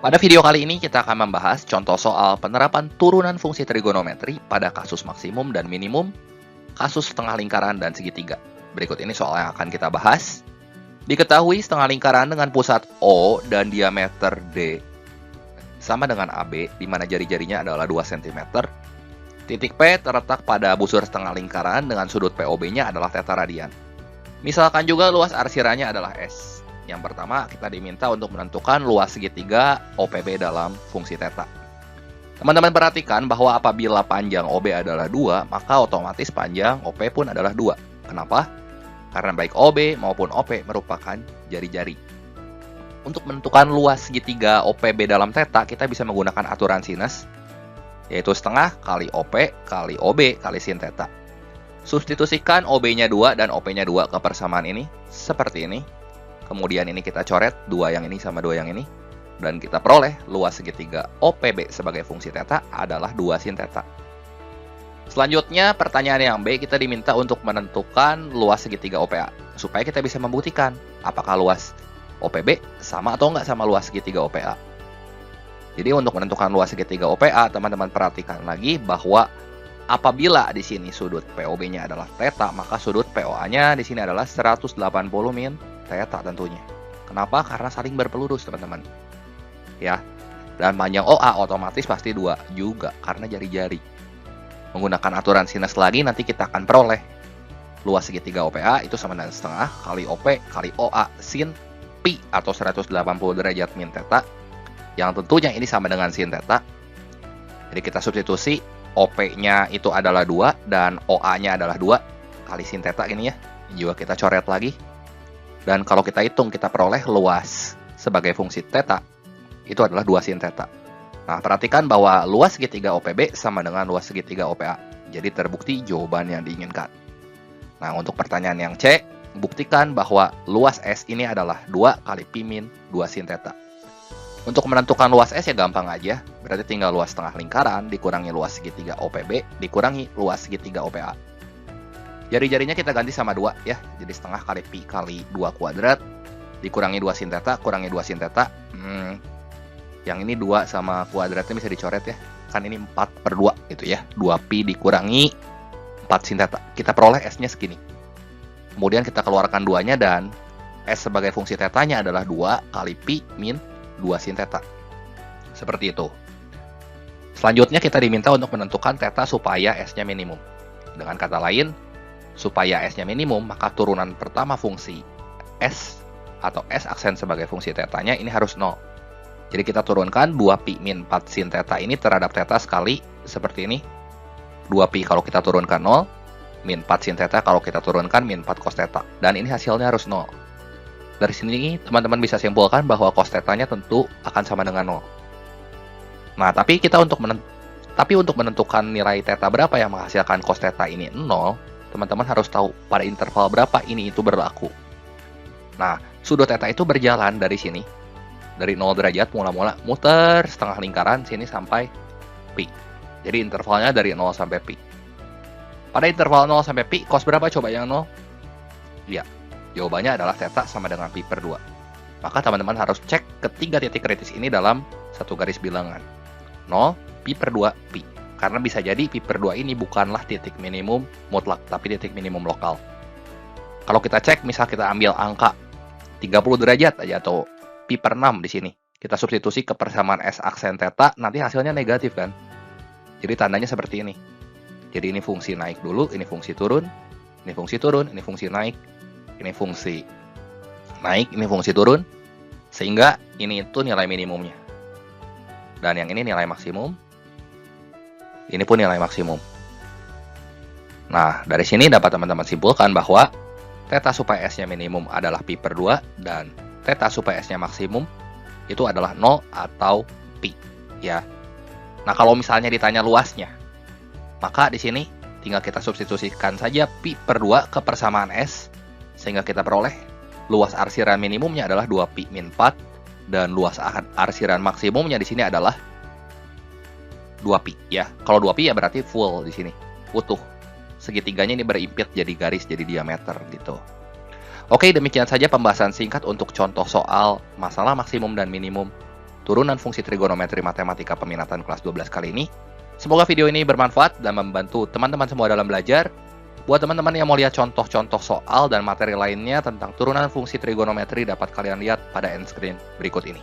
Pada video kali ini kita akan membahas contoh soal penerapan turunan fungsi trigonometri pada kasus maksimum dan minimum, kasus setengah lingkaran dan segitiga. Berikut ini soal yang akan kita bahas. Diketahui setengah lingkaran dengan pusat O dan diameter D sama dengan AB, di mana jari-jarinya adalah 2 cm. Titik P terletak pada busur setengah lingkaran dengan sudut POB-nya adalah theta radian. Misalkan juga luas arsirannya adalah S. Yang pertama, kita diminta untuk menentukan luas segitiga OPB dalam fungsi theta. Teman-teman perhatikan bahwa apabila panjang OB adalah 2, maka otomatis panjang OP pun adalah 2. Kenapa? Karena baik OB maupun OP merupakan jari-jari. Untuk menentukan luas segitiga OPB dalam theta, kita bisa menggunakan aturan sinus, yaitu setengah kali OP kali OB kali sin theta. Substitusikan OB-nya 2 dan OP-nya 2 ke persamaan ini, seperti ini. Kemudian ini kita coret 2 yang ini sama 2 yang ini. Dan kita peroleh luas segitiga OPB sebagai fungsi theta adalah 2 sin theta. Selanjutnya, pertanyaan yang B, kita diminta untuk menentukan luas segitiga OPA. Supaya kita bisa membuktikan apakah luas OPB sama atau enggak sama luas segitiga OPA. Jadi untuk menentukan luas segitiga OPA, teman-teman perhatikan lagi bahwa apabila di sini sudut POB-nya adalah theta, maka sudut POA-nya di sini adalah 180 min theta tentunya. Kenapa? Karena saling berpelurus, teman-teman. Ya. Dan panjang OA otomatis pasti 2 juga karena jari-jari. Menggunakan aturan sinus lagi, nanti kita akan peroleh luas segitiga OPA itu sama dengan setengah kali OP kali OA sin pi atau 180 derajat min theta. Yang tentunya ini sama dengan sin theta. Jadi kita substitusi, OP-nya itu adalah 2 dan OA-nya adalah 2 kali sin theta ini ya. Ini juga kita coret lagi. Dan kalau kita hitung, kita peroleh luas sebagai fungsi theta itu adalah 2 sin theta. Nah, perhatikan bahwa luas segitiga OPB sama dengan luas segitiga OPA. Jadi terbukti jawaban yang diinginkan. Nah, untuk pertanyaan yang C, buktikan bahwa luas S ini adalah 2 kali pi min 2 sin theta. Untuk menentukan luas S ya gampang aja. Berarti tinggal luas setengah lingkaran dikurangi luas segitiga OPB dikurangi luas segitiga OPA. Jari-jarinya kita ganti sama 2 ya. Jadi setengah kali pi kali 2 kuadrat dikurangi 2 sin theta kurangi 2 sin theta. Yang ini 2 sama kuadratnya bisa dicoret ya. Kan ini 4/2 gitu ya. 2pi dikurangi 4 sin theta. Kita peroleh S-nya segini. Kemudian kita keluarkan 2-nya dan S sebagai fungsi theta-nya adalah 2 kali pi min 2 sin theta. Seperti itu. Selanjutnya kita diminta untuk menentukan theta supaya S-nya minimum. Dengan kata lain, supaya S-nya minimum, maka turunan pertama fungsi S atau S aksen sebagai fungsi theta-nya ini harus 0. Jadi kita turunkan 2pi min 4 sin theta ini terhadap theta sekali seperti ini. 2pi kalau kita turunkan 0, min 4 sin theta kalau kita turunkan min 4 cos theta. Dan ini hasilnya harus 0. Dari sini teman-teman bisa simpulkan bahwa cos theta-nya tentu akan sama dengan 0. Nah, tapi untuk menentukan nilai theta berapa yang menghasilkan cos theta ini 0, teman-teman harus tahu pada interval berapa ini itu berlaku. Nah, sudut theta itu berjalan dari sini. Dari 0 derajat mula-mula muter setengah lingkaran sini sampai pi. Jadi intervalnya dari 0 sampai pi. Pada interval 0 sampai pi, cos berapa coba yang 0? Ya, jawabannya adalah theta sama dengan pi/2. Maka teman-teman harus cek ketiga titik kritis ini dalam satu garis bilangan. 0, pi/2, pi. Karena bisa jadi pi/2 ini bukanlah titik minimum mutlak, tapi titik minimum lokal. Kalau kita cek, misal kita ambil angka 30 derajat aja atau pi/6 di sini. Kita substitusi ke persamaan S aksen theta, nanti hasilnya negatif kan? Jadi tandanya seperti ini. Jadi ini fungsi naik dulu, ini fungsi turun, ini fungsi turun, ini fungsi naik, ini fungsi naik, ini fungsi turun, sehingga ini itu nilai minimumnya. Dan yang ini nilai maksimum, ini pun nilai maksimum. Nah, dari sini dapat teman-teman simpulkan bahwa theta supaya S-nya minimum adalah pi/2 dan theta supaya S-nya maksimum itu adalah 0 atau pi, ya. Nah, kalau misalnya ditanya luasnya, maka di sini tinggal kita substitusikan saja pi/2 ke persamaan S, sehingga kita peroleh luas arsiran minimumnya adalah 2pi min 4 dan luas arsiran maksimumnya di sini adalah 2pi, ya. Kalau 2pi ya berarti full di sini, utuh. Segitiganya ini berimpit jadi garis, jadi diameter gitu. Oke, demikian saja pembahasan singkat untuk contoh soal masalah maksimum dan minimum turunan fungsi trigonometri matematika peminatan kelas 12 kali ini. Semoga video ini bermanfaat dan membantu teman-teman semua dalam belajar. Buat teman-teman yang mau lihat contoh-contoh soal dan materi lainnya tentang turunan fungsi trigonometri, dapat kalian lihat pada end screen berikut ini.